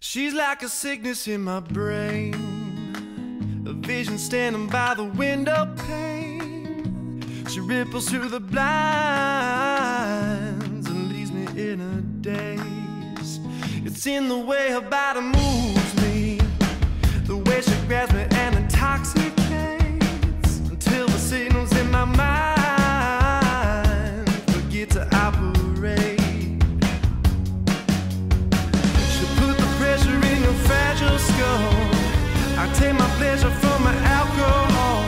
She's like a sickness in my brain, a vision standing by the window pane. She ripples through the blinds and leaves me in a daze. It's in the way her body moves me, the way she grabs me and intoxicates, until the signals in my mind forget to operate. Fragile skull, I take my pleasure from my alcohol.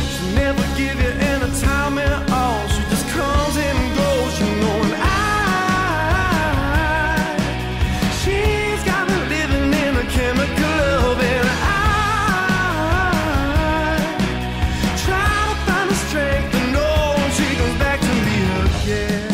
She'll never give you any time at all. She just comes and goes, you know, and she's got me living in a chemical love, and I try to find the strength to know she comes back to me again.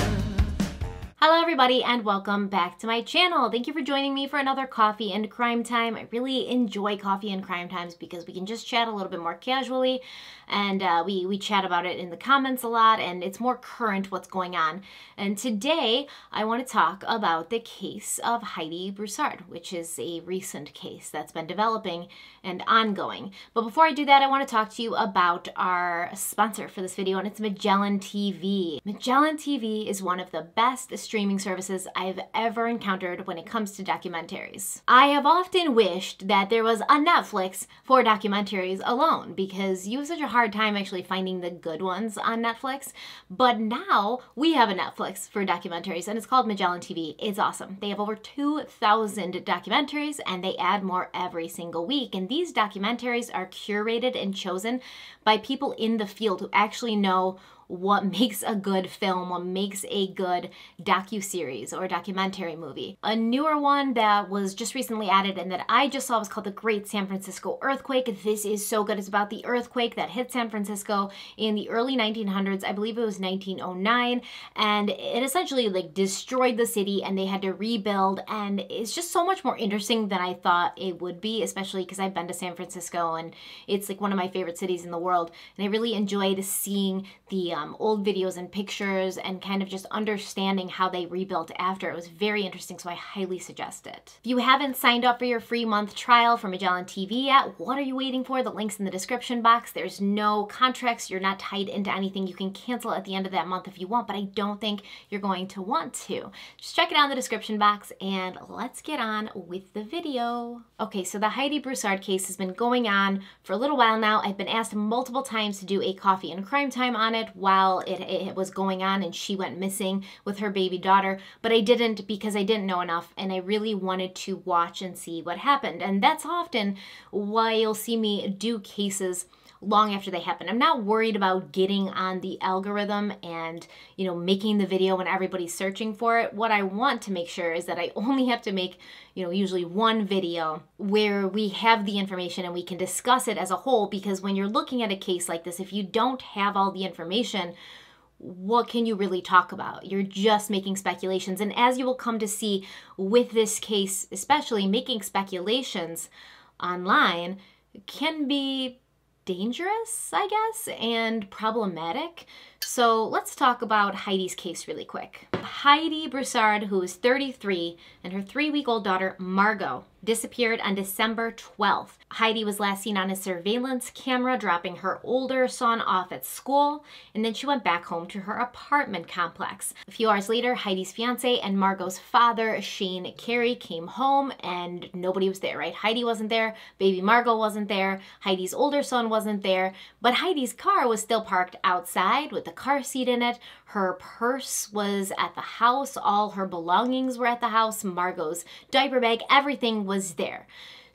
Hello everybody and welcome back to my channel. Thank you for joining me for another coffee and crime time. I really enjoy coffee and crime times because we can just chat a little bit more casually, and we chat about it in the comments a lot, and it's more current what's going on. And today I want to talk about the case of Heidi Broussard, which is a recent case that's been developing and ongoing. But before I do that, I want to talk to you about our sponsor for this video, and it's Magellan TV. Magellan TV is one of the best streaming services I've ever encountered when it comes to documentaries. I have often wished that there was a Netflix for documentaries alone, because you have such a hard time actually finding the good ones on Netflix. But now we have a Netflix for documentaries, and it's called Magellan TV. It's awesome. They have over 2,000 documentaries, and they add more every single week. And these documentaries are curated and chosen by people in the field who actually know what makes a good film, what makes a good docu-series or documentary movie. A newer one that was just recently added and that I just saw was called The Great San Francisco Earthquake. This is so good. It's about the earthquake that hit San Francisco in the early 1900s. I believe it was 1909, and it essentially like destroyed the city and they had to rebuild, and it's just so much more interesting than I thought it would be, especially because I've been to San Francisco and it's like one of my favorite cities in the world, and I really enjoyed seeing the old videos and pictures and kind of just understanding how they rebuilt after. It was very interesting, so I highly suggest it. If you haven't signed up for your free month trial for Magellan TV yet, what are you waiting for? The link's in the description box. There's no contracts. You're not tied into anything. You can cancel at the end of that month if you want, but I don't think you're going to want to. Just check it out in the description box, and let's get on with the video. Okay, so the Heidi Broussard case has been going on for a little while now. I've been asked multiple times to do a coffee and crime time on it while it was going on and she went missing with her baby daughter, but I didn't because I didn't know enough, and I really wanted to watch and see what happened. And that's often why you'll see me do cases long after they happen. I'm not worried about getting on the algorithm and, you know, making the video when everybody's searching for it. What I want to make sure is that I only have to make, you know, usually one video where we have the information and we can discuss it as a whole, because when you're looking at a case like this, if you don't have all the information, what can you really talk about? You're just making speculations. And as you will come to see with this case, especially, making speculations online can be dangerous, I guess, and problematic. So let's talk about Heidi's case really quick. Heidi Broussard, who is 33, and her 3-week-old daughter, Margot, disappeared on December 12th. Heidi was last seen on a surveillance camera dropping her older son off at school, and then she went back home to her apartment complex. A few hours later, Heidi's fiance and Margot's father, Shane Carey, came home, and nobody was there, right? Heidi wasn't there, baby Margot wasn't there, Heidi's older son wasn't there, but Heidi's car was still parked outside with the car seat in it. Her purse was at the house, all her belongings were at the house, Margot's diaper bag, everything was there.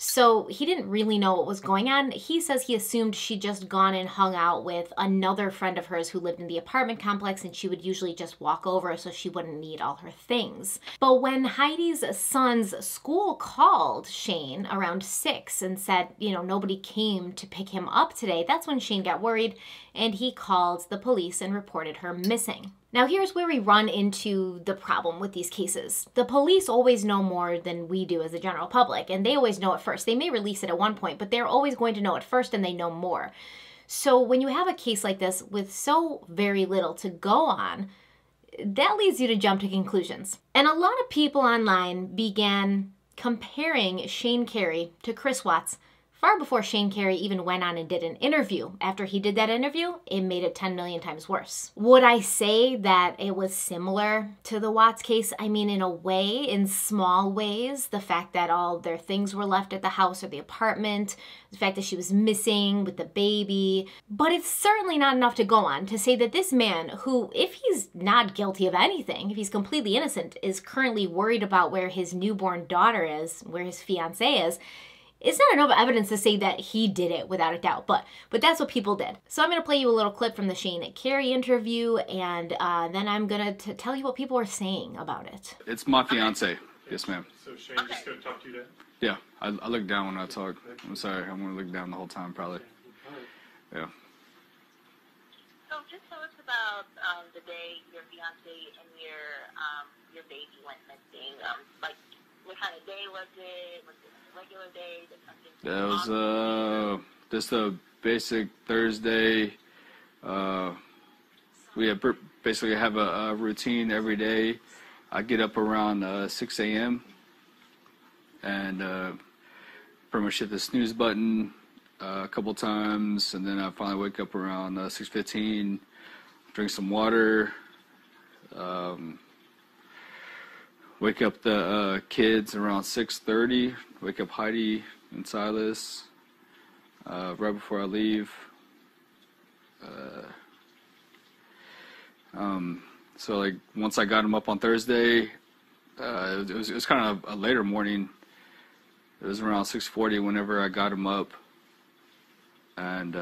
So he didn't really know what was going on. He says he assumed she'd just gone and hung out with another friend of hers who lived in the apartment complex, and she would usually just walk over so she wouldn't need all her things. But when Heidi's son's school called Shane around 6 and said, you know, nobody came to pick him up today, that's when Shane got worried and he called the police and reported her missing. Now here's where we run into the problem with these cases. The police always know more than we do as the general public, and they always know it first. They may release it at one point, but they're always going to know it first, and they know more. So when you have a case like this with so very little to go on, that leads you to jump to conclusions. And a lot of people online began comparing Shane Carey to Chris Watts far before Shane Carey even went on and did an interview. After he did that interview, it made it 10 million times worse. Would I say that it was similar to the Watts case? I mean, in a way, in small ways, the fact that all their things were left at the house or the apartment, the fact that she was missing with the baby, but it's certainly not enough to go on to say that this man, who, if he's not guilty of anything, if he's completely innocent, is currently worried about where his newborn daughter is, where his fiancée is, it's not enough evidence to say that he did it without a doubt, but that's what people did. So I'm going to play you a little clip from the Shane Carey interview, and then I'm going to tell you what people are saying about it. It's my fiance. Yes, ma'am. So Shane just going to talk to you, Dad? Yeah, I look down when I talk. I'm sorry, I'm going to look down the whole time, probably. Yeah. So just tell us about the day your fiance and your baby went missing. Like, what kind of day was it? Was it a regular day? That was just a basic Thursday. We basically have a routine every day. I get up around 6 a.m. and pretty much hit the snooze button a couple times, and then I finally wake up around 6:15, drink some water, wake up the kids around 6:30, wake up Heidi and Silas right before I leave. So like once I got them up on Thursday, it was kind of a later morning. It was around 6:40 whenever I got them up, and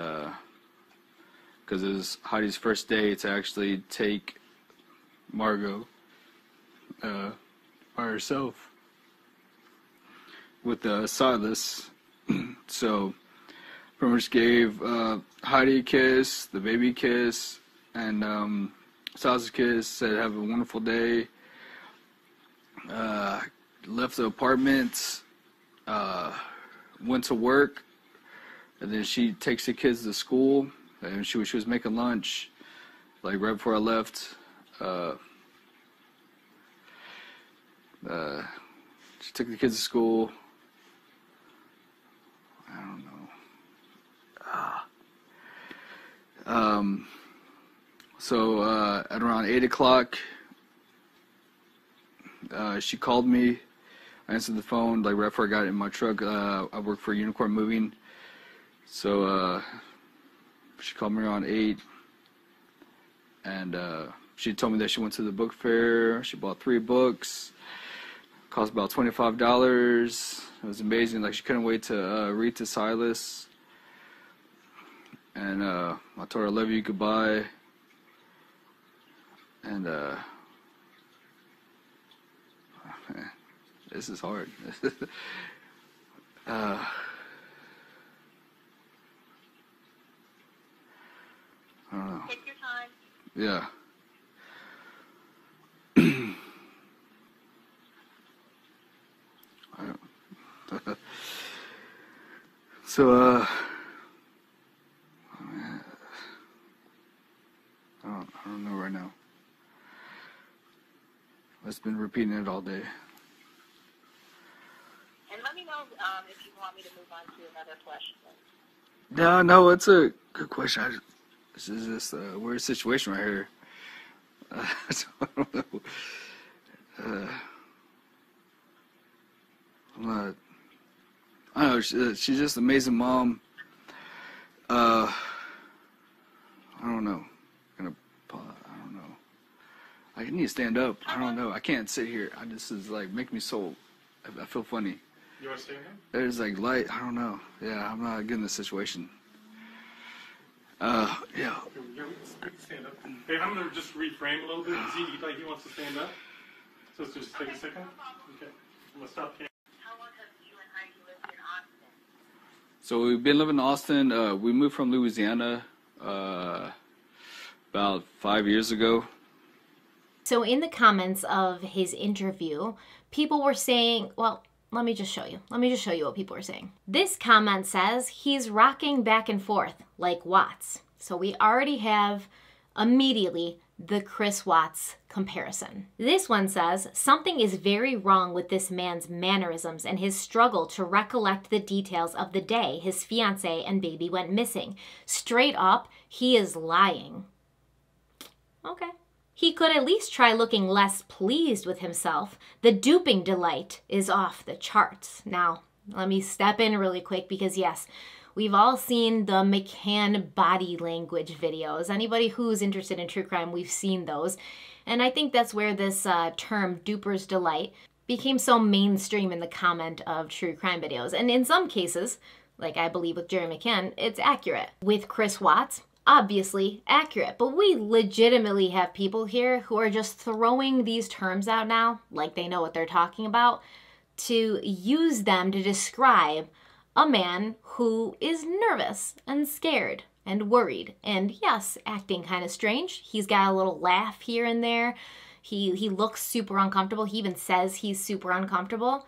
because it was Heidi's first day to actually take Margot by herself with Silas. So pretty much gave Heidi a kiss, the baby a kiss, and Silas a kiss, said have a wonderful day. Left the apartment, went to work, and then she takes the kids to school, and she was making lunch like right before I left. She took the kids to school. I don't know. So at around 8 o'clock, she called me. I answered the phone like right before I got in my truck. I work for Unicorn Moving, so she called me around 8, and she told me that she went to the book fair. She bought 3 books. Cost about $25. It was amazing. Like, she couldn't wait to read to Silas. And I told her I love you, goodbye. And this is hard. I don't know. Take your time. Yeah. So, I don't know right now. I've been repeating it all day. And let me know if you want me to move on to another question. No, it's a good question. This is just a weird situation right here. So I don't know. I don't know. She's just an amazing mom. I don't know. I don't know. I need to stand up. I don't know. I can't sit here. This is like make me so. I feel funny. You want to stand up? There's like light. I don't know. Yeah, I'm not good in this situation. Yeah. Okay, we can stand up. Hey, I'm going to just reframe a little bit. See, like he wants to stand up. So let's just take a second. Okay. I'm going to stop here. How long have you and Heidi lived in Austin? So we've been living in Austin. We moved from Louisiana about 5 years ago. So in the comments of his interview, people were saying, well, let me just show you. Let me just show you what people are saying. This comment says he's rocking back and forth like Watts. So we already have immediately the Chris Watts comparison. This one says, something is very wrong with this man's mannerisms and his struggle to recollect the details of the day his fiancée and baby went missing. Straight up, he is lying. Okay. He could at least try looking less pleased with himself. The duping delight is off the charts. Now, let me step in really quick because yes, we've all seen the McCann body language videos. Anybody who's interested in true crime, we've seen those. And I think that's where this term duper's delight became so mainstream in the comment of true crime videos. And in some cases, like I believe with Jerry McCann, it's accurate. With Chris Watts, obviously accurate. But we legitimately have people here who are just throwing these terms out now, like they know what they're talking about, to use them to describe a man who is nervous and scared and worried and yes, acting kind of strange. He's got a little laugh here and there. He looks super uncomfortable. He even says he's super uncomfortable.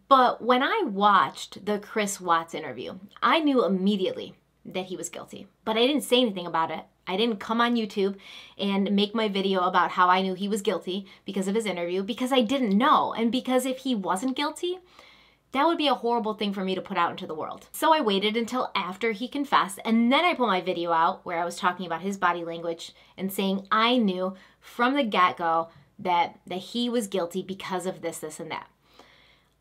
But when I watched the Chris Watts interview, I knew immediately that he was guilty. But I didn't say anything about it. I didn't come on YouTube and make my video about how I knew he was guilty because of his interview, because I didn't know. And because if he wasn't guilty, that would be a horrible thing for me to put out into the world. So I waited until after he confessed, and then I put my video out where I was talking about his body language and saying I knew from the get-go that he was guilty because of this, this, and that.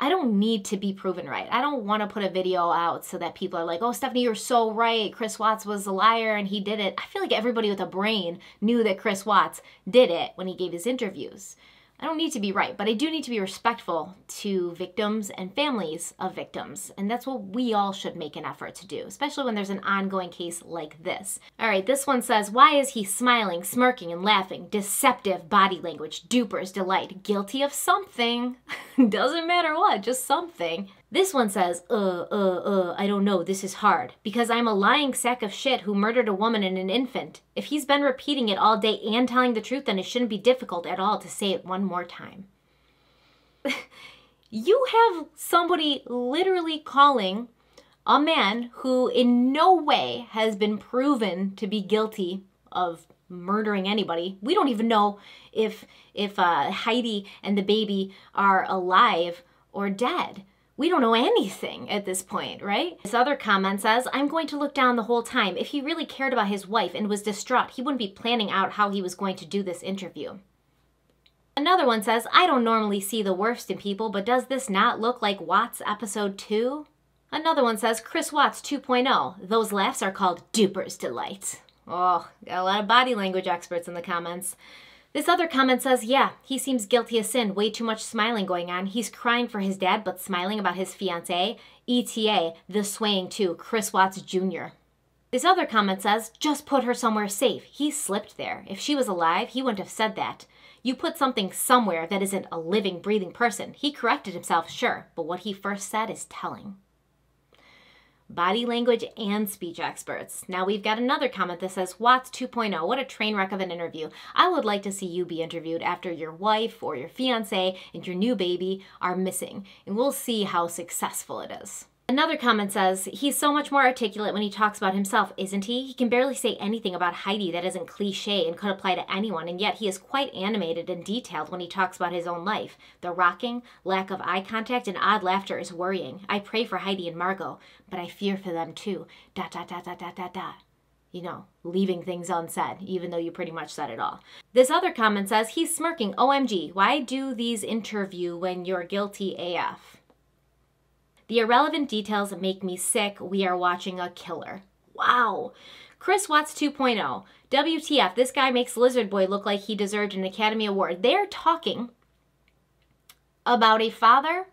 I don't need to be proven right. I don't want to put a video out so that people are like, oh, Stephanie, you're so right. Chris Watts was a liar and he did it. I feel like everybody with a brain knew that Chris Watts did it when he gave his interviews. I don't need to be right, but I do need to be respectful to victims and families of victims. And that's what we all should make an effort to do, especially when there's an ongoing case like this. All right, this one says, why is he smiling, smirking, and laughing? Deceptive body language, duper's delight, guilty of something. Doesn't matter what, just something. This one says, I don't know, this is hard, because I'm a lying sack of shit who murdered a woman and an infant. If he's been repeating it all day and telling the truth, then it shouldn't be difficult at all to say it one more time. You have somebody literally calling a man who in no way has been proven to be guilty of murdering anybody. We don't even know if Heidi and the baby are alive or dead. We don't know anything at this point, right? This other comment says, I'm going to look down the whole time. If he really cared about his wife and was distraught, he wouldn't be planning out how he was going to do this interview. Another one says, I don't normally see the worst in people, but does this not look like Watts episode 2? Another one says, Chris Watts 2.0. Those laughs are called duper's delight. Oh, got a lot of body language experts in the comments. This other comment says, yeah, he seems guilty of sin. Way too much smiling going on. He's crying for his dad, but smiling about his fiancée. ETA, the swaying too, Chris Watts Jr. This other comment says, just put her somewhere safe. He slipped there. If she was alive, he wouldn't have said that. You put something somewhere that isn't a living, breathing person. He corrected himself, sure, but what he first said is telling. Body language and speech experts. Now we've got another comment that says, Watts 2.0, what a train wreck of an interview. I would like to see you be interviewed after your wife or your fiancé and your new baby are missing, and we'll see how successful it is. Another comment says, he's so much more articulate when he talks about himself, isn't he? He can barely say anything about Heidi that isn't cliche and could apply to anyone, and yet he is quite animated and detailed when he talks about his own life. The rocking, lack of eye contact, and odd laughter is worrying. I pray for Heidi and Margot, but I fear for them too. ... You know, leaving things unsaid, even though you pretty much said it all. This other comment says, he's smirking, OMG, why do these interview when you're guilty AF? The irrelevant details make me sick. We are watching a killer. Wow. Chris Watts 2.0. WTF, this guy makes Lizard Boy look like he deserved an Academy Award. They're talking about a father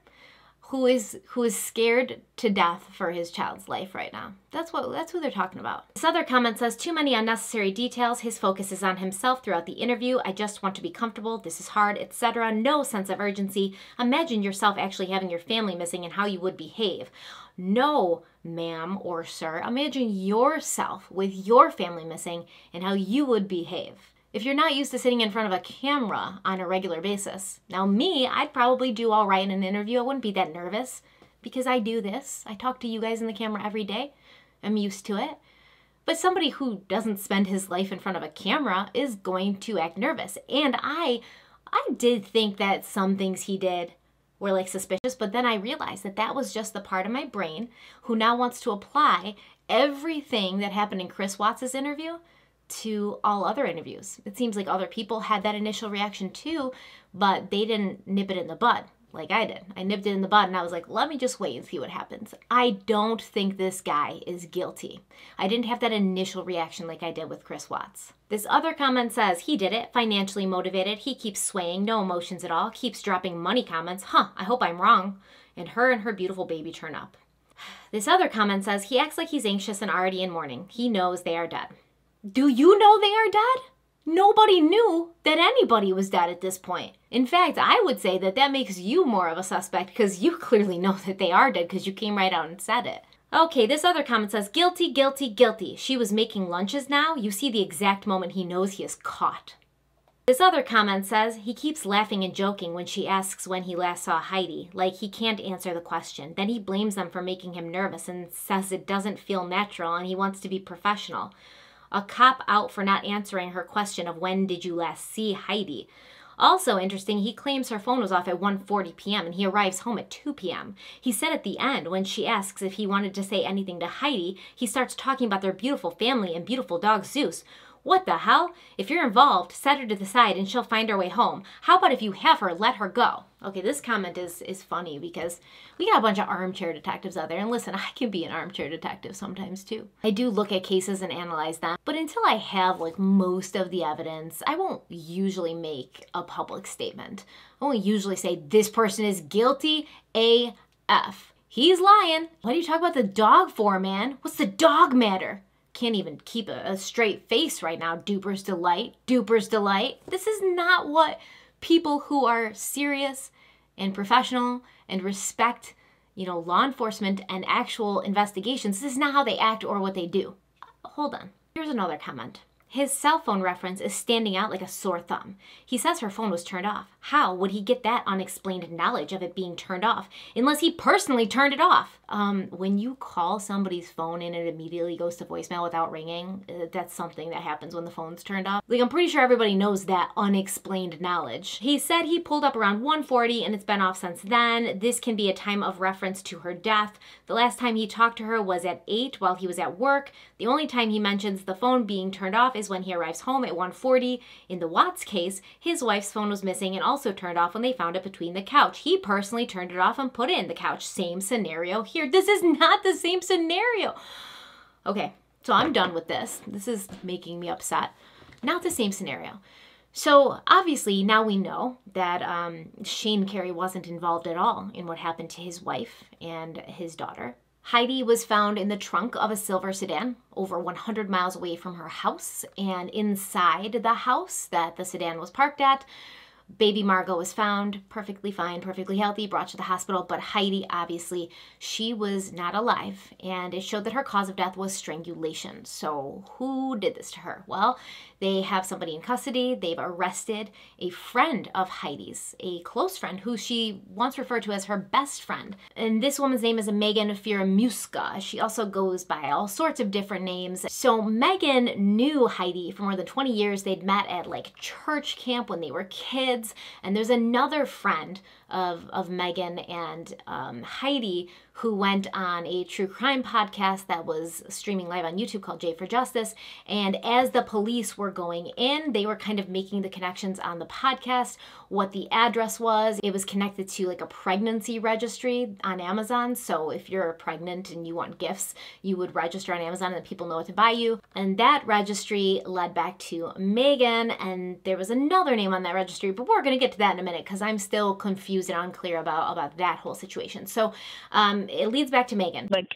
who is scared to death for his child's life right now. That's who they're talking about. This other comment says, too many unnecessary details. His focus is on himself throughout the interview. I just want to be comfortable. This is hard, etc. No sense of urgency. Imagine yourself actually having your family missing and how you would behave. No, ma'am or sir. Imagine yourself with your family missing and how you would behave. If you're not used to sitting in front of a camera on a regular basis. Now me, I'd probably do all right in an interview. I wouldn't be that nervous because I do this. I talk to you guys in the camera every day. I'm used to it. But somebody who doesn't spend his life in front of a camera is going to act nervous. And I did think that some things he did were like suspicious, but then I realized that that was just the part of my brain who now wants to apply everything that happened in Chris Watts' interview to all other interviews. It seems like other people had that initial reaction too, but they didn't nip it in the bud like I did. I nipped it in the bud and I was like, let me just wait and see what happens. I don't think this guy is guilty. I didn't have that initial reaction like I did with Chris Watts. This other comment says, he did it, financially motivated, he keeps swaying, no emotions at all, keeps dropping money comments, I hope I'm wrong, and her beautiful baby turn up. This other comment says, he acts like he's anxious and already in mourning. He knows they are dead. Do you know they are dead? Nobody knew that anybody was dead at this point. In fact, I would say that that makes you more of a suspect because you clearly know that they are dead because you came right out and said it. Okay, this other comment says, guilty, guilty, guilty. She was making lunches now. You see the exact moment he knows he is caught. This other comment says, he keeps laughing and joking when she asks when he last saw Heidi, like he can't answer the question. Then he blames them for making him nervous and says it doesn't feel natural and he wants to be professional. A cop out for not answering her question of when did you last see Heidi. Also interesting, he claims her phone was off at 1:40 p.m. and he arrives home at 2 p.m. He said at the end, when she asks if he wanted to say anything to Heidi, he starts talking about their beautiful family and beautiful dog Zeus. What the hell? If you're involved, set her to the side and she'll find her way home. How about if you have her, let her go? Okay, this comment is funny because we got a bunch of armchair detectives out there. And listen, I can be an armchair detective sometimes too. I do look at cases and analyze them. But until I have like most of the evidence, I won't usually make a public statement. I won't usually say this person is guilty AF. He's lying. What do you talk about the dog for, man? What's the dog matter? Can't even keep a straight face right now. Duper's delight, duper's delight. This is not what people who are serious and professional and respect, law enforcement and actual investigations, this is not how they act or what they do. Hold on. Here's another comment. His cell phone reference is standing out like a sore thumb. He says her phone was turned off. How would he get that unexplained knowledge of it being turned off unless he personally turned it off? When you call somebody's phone and it immediately goes to voicemail without ringing, that's something that happens when the phone's turned off. Like, I'm pretty sure everybody knows that unexplained knowledge. He said he pulled up around 1:40 and it's been off since then. This can be a time of reference to her death. The last time he talked to her was at 8 while he was at work. The only time he mentions the phone being turned off is when he arrives home at 1:40. In the Watts case, his wife's phone was missing and also turned off when they found it between the couch. He personally turned it off and put it in the couch. Same scenario here. This is not the same scenario. Okay, so I'm done with this. This is making me upset. Not the same scenario. So obviously now we know that Shane Carey wasn't involved at all in what happened to his wife and his daughter. Heidi was found in the trunk of a silver sedan over 100 miles away from her house, and inside the house that the sedan was parked at, baby Margot was found perfectly fine, perfectly healthy, brought to the hospital, but Heidi, obviously, she was not alive, and it showed that her cause of death was strangulation. So who did this to her? Well, they have somebody in custody. They've arrested a friend of Heidi's, a close friend who she once referred to as her best friend. And this woman's name is Megan Firamuska. She also goes by all sorts of different names. So Megan knew Heidi for more than 20 years. They'd met at like church camp when they were kids. And there's another friend of Megan and Heidi who went on a true crime podcast that was streaming live on YouTube called J for Justice. And as the police were going in, they were kind of making the connections on the podcast, what the address was. It was connected to like a pregnancy registry on Amazon. So if you're pregnant and you want gifts, you would register on Amazon and people know what to buy you. And that registry led back to Megan, and there was another name on that registry, but we're going to get to that in a minute because I'm still confused and unclear about that whole situation. So it leads back to Megan. Like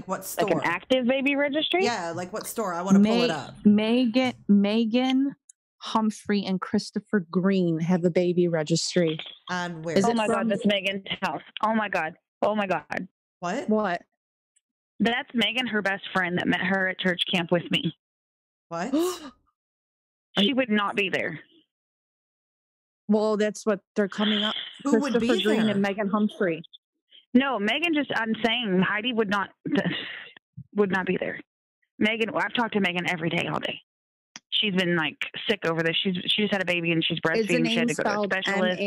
what store? Like an active baby registry? Yeah, like what store? I want to pull it up. Megan Humphrey and Christopher Green have a baby registry. And where? Oh my God, that's Megan's house. Oh my God. What? That's Megan, her best friend that met her at church camp with me. What? She would not be there. Well, that's what they're coming up. Who would be Green there? and Megan Humphrey. No, Megan I'm saying Heidi would not be there. Megan, well, I've talked to Megan every day, all day. She's been like sick over this. She just had a baby and she's Is the breastfeeding. She name had to go to a spelled specialist.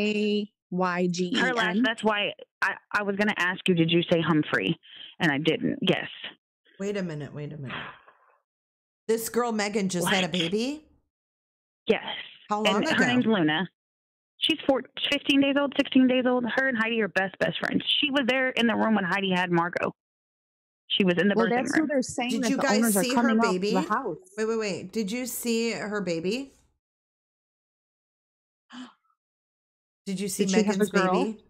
Maygen? Her last. That's why I was going to ask you. Did you say Humphrey? And I didn't. Yes. Wait a minute. This girl Megan just had a baby? Yes. How long ago? Her name's Luna. She's 15 days old, 16 days old. Her and Heidi are best friends. She was there in the room when Heidi had Margot. She was in the birthing that's room. who they're saying. Did that you the guys owners see are her coming out baby? to the house. Wait. Did you see her baby? Did you see Did she have Megan's a girl? baby?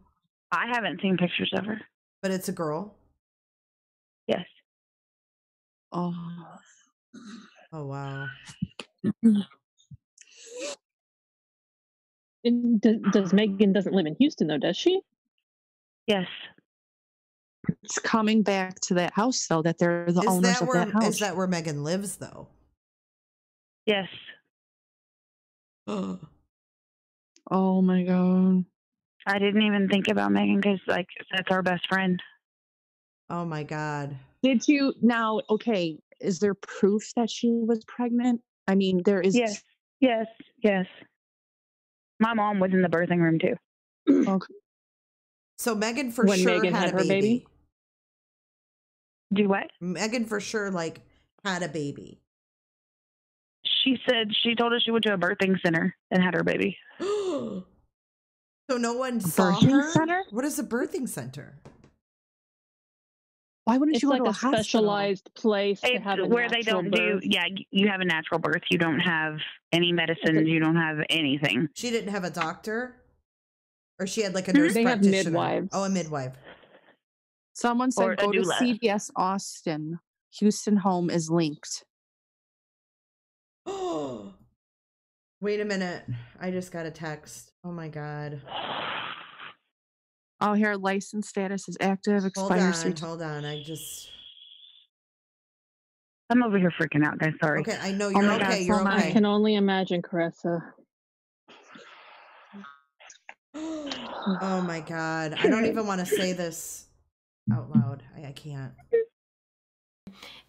I haven't seen pictures of her. But it's a girl. Yes. Oh. Oh wow. And does Megan doesn't live in Houston though, does she? Yes. It's coming back to that house though, that they're the owners of that house. Is that where Megan lives though? Yes. Oh my God. I didn't even think about Megan because like that's our best friend. Oh my God. Did you now? Okay, is there proof that she was pregnant? I mean, there is. Yes. My mom was in the birthing room too. Okay. So Megan for When sure Megan had had a her baby? Do what? Megan for sure like had a baby. She said she told us she went to a birthing center and had her baby. So no one saw birthing her? center? What is a birthing center? Why wouldn't It's you go like to a hospital? specialized place to It's have a where they natural don't birth. do. Yeah, you have a natural birth. You don't have any medicines. You don't have anything. She didn't have a doctor? Or she had like a nurse They have practitioner? midwives. Oh, a midwife. Someone Or said a go to doula. CVS Austin. Houston home is linked. Oh, wait a minute. I just got a text. Oh my God. Oh, here, license status is active. Expires. Hold on. I'm over here freaking out, guys. Sorry. Okay, I know Oh you're my God, okay. You're so am I. I okay. can only imagine, Carissa. Oh my God. I don't even want to say this out loud. I can't.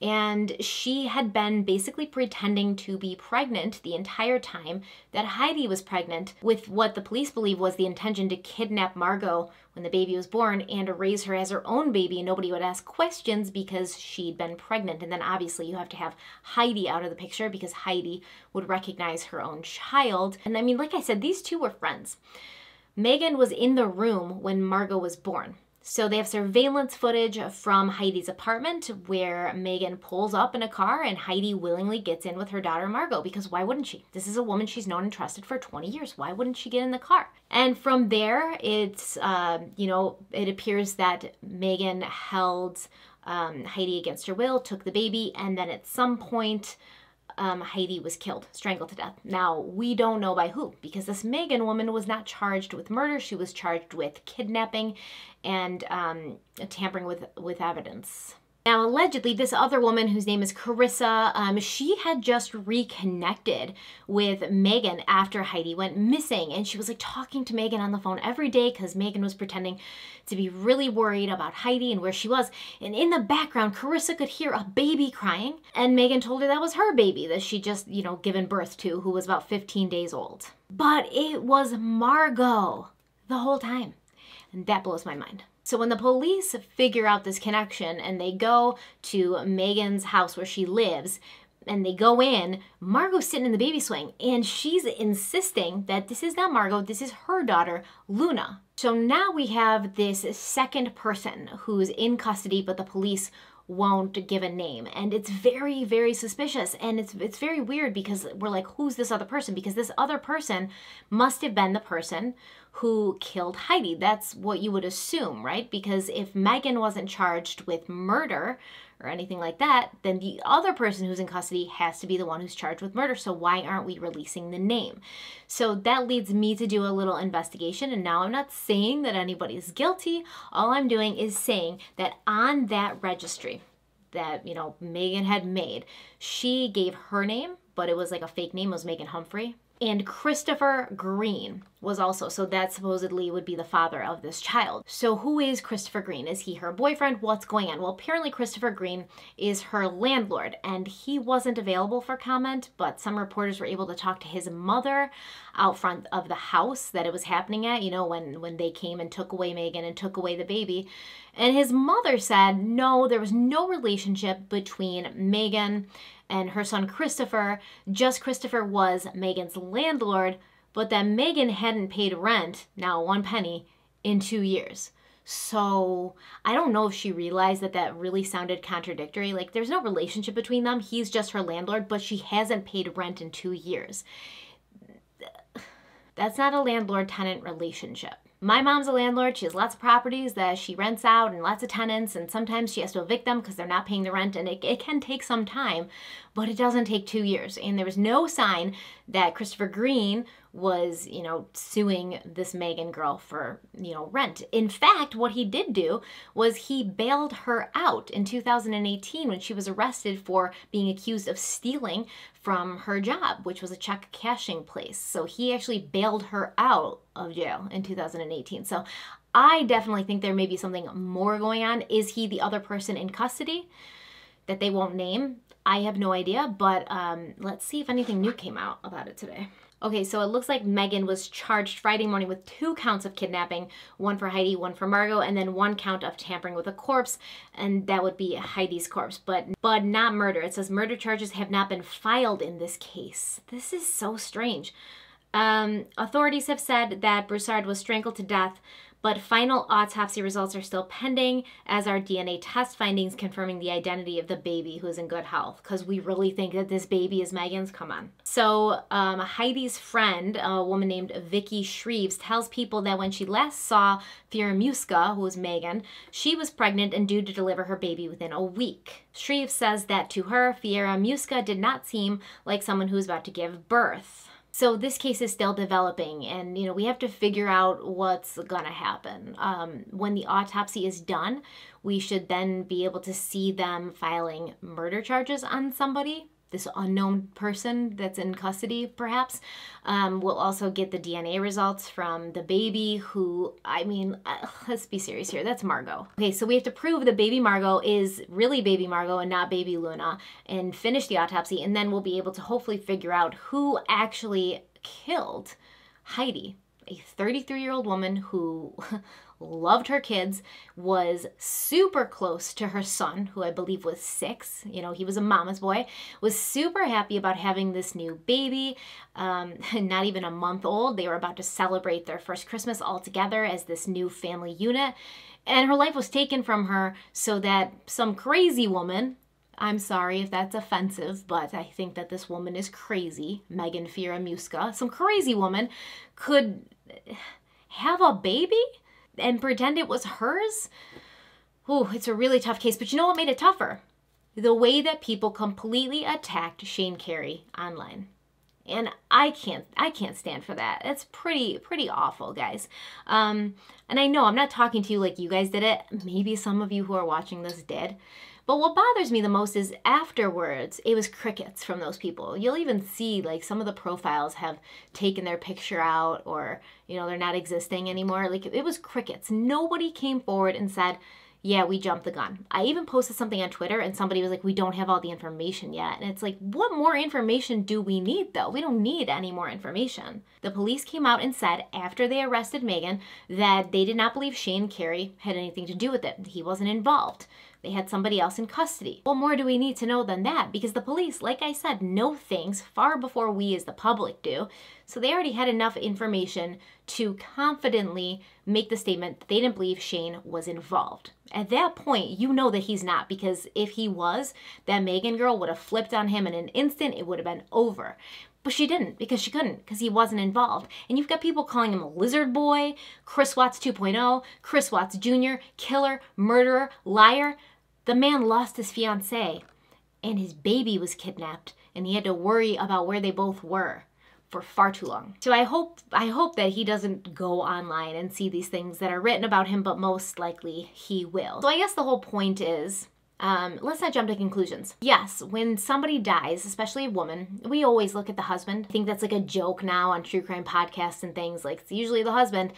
And she had been basically pretending to be pregnant the entire time that Heidi was pregnant, with what the police believe was the intention to kidnap Margot when the baby was born and to raise her as her own baby, and nobody would ask questions because she'd been pregnant. And then obviously you have to have Heidi out of the picture because Heidi would recognize her own child. And I mean, like I said, these two were friends. Megan was in the room when Margot was born. So they have surveillance footage from Heidi's apartment where Megan pulls up in a car and Heidi willingly gets in with her daughter Margot, because why wouldn't she? This is a woman she's known and trusted for 20 years. Why wouldn't she get in the car? And from there, it's, it appears that Megan held Heidi against her will, took the baby, and then at some point, Heidi was killed, strangled to death. Now, we don't know by who, because this Megan woman was not charged with murder. She was charged with kidnapping and tampering with evidence. Now, allegedly, this other woman, whose name is Carissa, she had just reconnected with Megan after Heidi went missing. And she was like talking to Megan on the phone every day because Megan was pretending to be really worried about Heidi and where she was. And in the background, Carissa could hear a baby crying. And Megan told her that was her baby that she just, given birth to, who was about 15 days old. But it was Margot the whole time. And that blows my mind. So when the police figure out this connection and they go to Megan's house where she lives and they go in, Margot's sitting in the baby swing and she's insisting that this is not Margot, this is her daughter, Luna. So now we have this second person who's in custody, but the police won't give a name. And it's very, very suspicious. And it's very weird because we're like, who's this other person? Because this other person must have been the person who killed Heidi. That's what you would assume, right? Because if Megan wasn't charged with murder or anything like that, then the other person who's in custody has to be the one who's charged with murder. So why aren't we releasing the name? So that leads me to do a little investigation. And now I'm not saying that anybody's guilty. All I'm doing is saying that on that registry that, Megan had made, she gave her name, but it was like a fake name. It was Megan Humphrey. And Christopher Green was also, so that supposedly would be the father of this child. So who is Christopher Green? Is he her boyfriend? What's going on? Well, apparently Christopher Green is her landlord, and he wasn't available for comment, but some reporters were able to talk to his mother out front of the house that it was happening at, you know, when they came and took away Megan and took away the baby. And his mother said, no, there was no relationship between Megan and her son Christopher. Just Christopher was Megan's landlord, but that Megan hadn't paid rent, now 1 penny, in 2 years. So I don't know if she realized that that really sounded contradictory. Like, there's no relationship between them. He's just her landlord, but she hasn't paid rent in 2 years. That's not a landlord-tenant relationship. My mom's a landlord. She has lots of properties that she rents out and lots of tenants, and sometimes she has to evict them because they're not paying the rent, and it can take some time, but it doesn't take 2 years. And there was no sign that Christopher Green was, you know, suing this Megan girl for, you know, rent. In fact, what he did do was he bailed her out in 2018 when she was arrested for being accused of stealing from her job, which was a check cashing place. So he actually bailed her out of jail in 2018. So I definitely think there may be something more going on. Is he the other person in custody that they won't name? I have no idea, but let's see if anything new came out about it today. Okay, so it looks like Megan was charged Friday morning with 2 counts of kidnapping, 1 for Heidi, 1 for Margot, and then 1 count of tampering with a corpse, and that would be Heidi's corpse, but not murder. It says murder charges have not been filed in this case. This is so strange. Authorities have said that Broussard was strangled to death, but final autopsy results are still pending, as are DNA test findings confirming the identity of the baby, who is in good health, because we really think that this baby is Megan's. Come on. So Heidi's friend, a woman named Vicky Shreves, tells people that when she last saw Fieramuska, who was Megan, she was pregnant and due to deliver her baby within a week. Shreves says that to her, Fieramuska did not seem like someone who was about to give birth. So this case is still developing, and, you know, we have to figure out what's gonna happen. When the autopsy is done, we should then be able to see them filing murder charges on somebody, this unknown person that's in custody, perhaps. We'll also get the DNA results from the baby who, I mean, let's be serious here, that's Margot. Okay, so we have to prove that baby Margot is really baby Margot and not baby Luna, and finish the autopsy, and then we'll be able to hopefully figure out who actually killed Heidi, a 33-year-old woman who loved her kids, was super close to her son, who I believe was 6. You know, he was a mama's boy, was super happy about having this new baby, not even a month old. They were about to celebrate their first Christmas all together as this new family unit. And her life was taken from her so that some crazy woman, I'm sorry if that's offensive, but I think that this woman is crazy, Megan Fieramuska, some crazy woman could have a baby and pretend it was hers. Oh, it's a really tough case, but you know what made it tougher? The way that people completely attacked Shane Carey online. And I can't stand for that. It's pretty awful, guys. And I know I'm not talking to you like you guys did it. Maybe some of you who are watching this did. But what bothers me the most is afterwards, it was crickets from those people. You'll even see like some of the profiles have taken their picture out, or, you know, they're not existing anymore. Like, it was crickets. Nobody came forward and said, yeah, we jumped the gun. I even posted something on Twitter and somebody was like, we don't have all the information yet. And it's like, what more information do we need though? We don't need any more information. The police came out and said after they arrested Megan that they did not believe Shane Carey had anything to do with it. He wasn't involved. They had somebody else in custody. What more do we need to know than that? Because the police, like I said, know things far before we as the public do. So they already had enough information to confidently make the statement that they didn't believe Shane was involved. At that point, you know that he's not, because if he was, that Megan girl would have flipped on him in an instant. It would have been over. But she didn't, because she couldn't, because he wasn't involved. And you've got people calling him a lizard boy, Chris Watts 2.0, Chris Watts Jr., killer, murderer, liar. The man lost his fiancée, and his baby was kidnapped, and he had to worry about where they both were for far too long. So I hope that he doesn't go online and see these things that are written about him, but most likely he will. So I guess the whole point is, let's not jump to conclusions. Yes, when somebody dies, especially a woman, we always look at the husband. I think that's like a joke now on true crime podcasts and things, like it's usually the husband.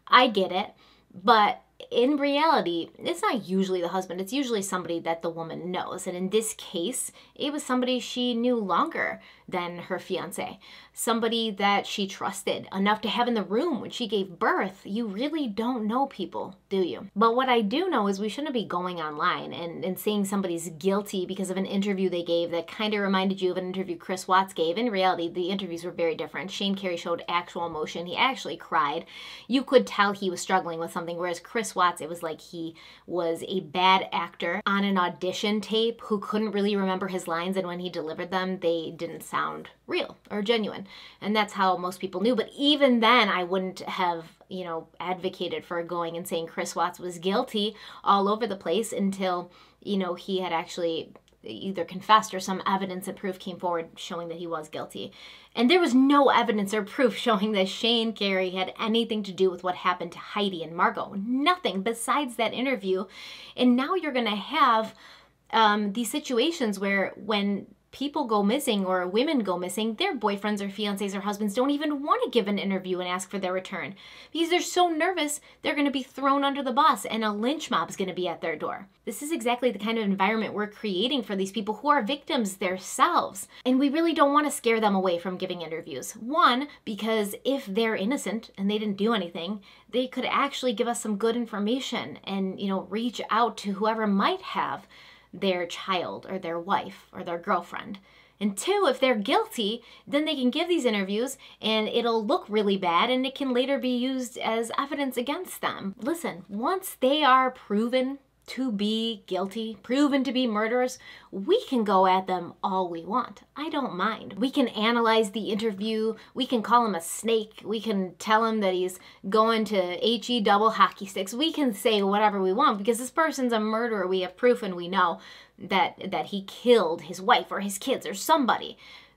I get it, but in reality, it's not usually the husband. It's usually somebody that the woman knows. And in this case, it was somebody she knew longer than her fiance. Somebody that she trusted enough to have in the room when she gave birth. You really don't know people, do you? But what I do know is we shouldn't be going online and saying somebody's guilty because of an interview they gave that kind of reminded you of an interview Chris Watts gave. In reality, the interviews were very different. Shane Carey showed actual emotion. He actually cried. You could tell he was struggling with something, whereas Chris Watts, it was like he was a bad actor on an audition tape who couldn't really remember his lines, and when he delivered them, they didn't sound real or genuine. And that's how most people knew. But even then, I wouldn't have, advocated for going and saying Chris Watts was guilty all over the place until, he had actually either confessed or some evidence and proof came forward showing that he was guilty. And there was no evidence or proof showing that Shane Carey had anything to do with what happened to Heidi and Margot. Nothing besides that interview. And now you're going to have these situations where when people go missing or women go missing, their boyfriends or fiancés or husbands don't even want to give an interview and ask for their return because they're so nervous they're going to be thrown under the bus and a lynch mob is going to be at their door. This is exactly the kind of environment we're creating for these people who are victims themselves. And we really don't want to scare them away from giving interviews. One, because if they're innocent and they didn't do anything, they could actually give us some good information and, reach out to whoever might have their child or their wife or their girlfriend. And two, if they're guilty, then they can give these interviews and it'll look really bad and it can later be used as evidence against them. Listen, once they are proven to be guilty, proven to be murderers, we can go at them all we want. I don't mind. We can analyze the interview. We can call him a snake. We can tell him that he's going to HE double hockey sticks. We can say whatever we want because this person's a murderer. We have proof and we know that he killed his wife or his kids or somebody.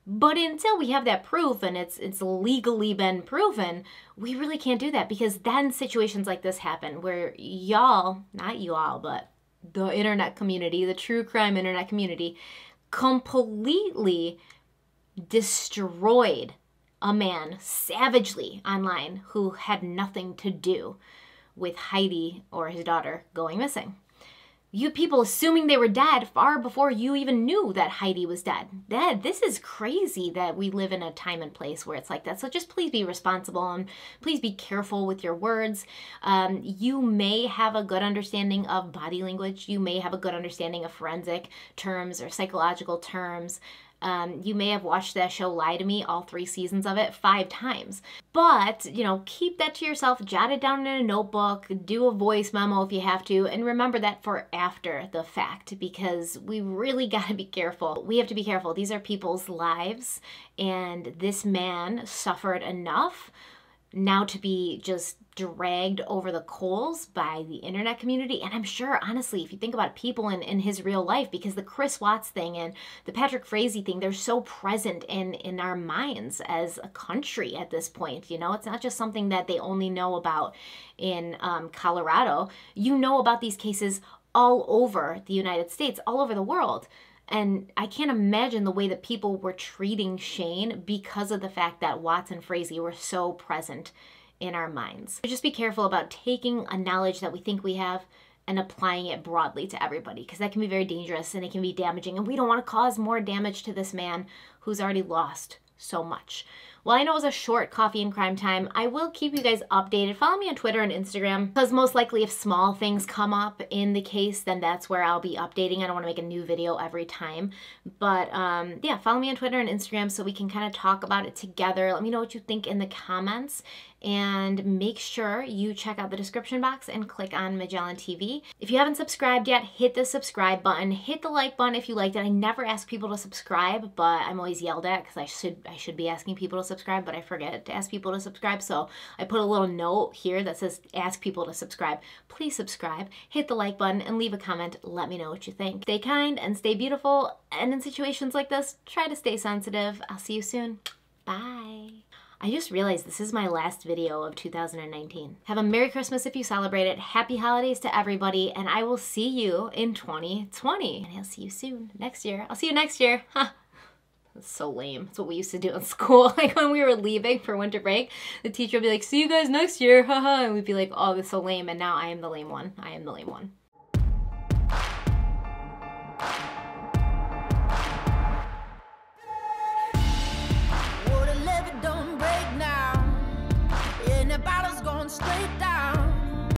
But until we have that proof and it's legally been proven, we really can't do that because then situations like this happen where y'all, not you all, but the internet community, the true crime internet community, completely destroyed a man savagely online who had nothing to do with Heidi or his daughter going missing. You people assuming they were dead far before you even knew that Heidi was dead. This is crazy that we live in a time and place where it's like that. So just please be responsible and please be careful with your words. You may have a good understanding of body language. You may have a good understanding of forensic terms or psychological terms. You may have watched that show Lie to Me, all 3 seasons of it, 5 times. But, keep that to yourself, jot it down in a notebook, do a voice memo if you have to, and remember that for after the fact, because we really got to be careful. We have to be careful. These are people's lives, and this man suffered enough now to be just dragged over the coals by the internet community. And I'm sure, honestly, if you think about people in his real life, because the Chris Watts thing and the Patrick Frazee thing, they're so present in our minds as a country at this point. It's not just something that they only know about in Colorado. You know about these cases all over the United States, all over the world. And I can't imagine the way that people were treating Shane because of the fact that Watts and Frazee were so present in our minds. So just be careful about taking a knowledge that we think we have and applying it broadly to everybody, because that can be very dangerous and it can be damaging, and we don't want to cause more damage to this man who's already lost so much. Well, I know it was a short coffee and crime time. I will keep you guys updated. Follow me on Twitter and Instagram, because most likely if small things come up in the case, then that's where I'll be updating. I don't want to make a new video every time. But yeah, follow me on Twitter and Instagram so we can kind of talk about it together. Let me know what you think in the comments. And make sure you check out the description box and click on Magellan TV. If you haven't subscribed yet, hit the subscribe button. Hit the like button if you liked it. I never ask people to subscribe, but I'm always yelled at because I should be asking people to subscribe, but I forget to ask people to subscribe. So I put a little note here that says ask people to subscribe. Please subscribe, hit the like button, and leave a comment. Let me know what you think. Stay kind and stay beautiful. And in situations like this, try to stay sensitive. I'll see you soon. Bye. I just realized this is my last video of 2019. Have a Merry Christmas if you celebrate it. Happy holidays to everybody, and I will see you in 2020. And I'll see you soon next year. I'll see you next year. Huh. That's so lame. That's what we used to do in school. Like when we were leaving for winter break, the teacher would be like, see you guys next year. Haha. And we'd be like, oh, that's so lame. And now I am the lame one. I am the lame one. Bottle's going straight down.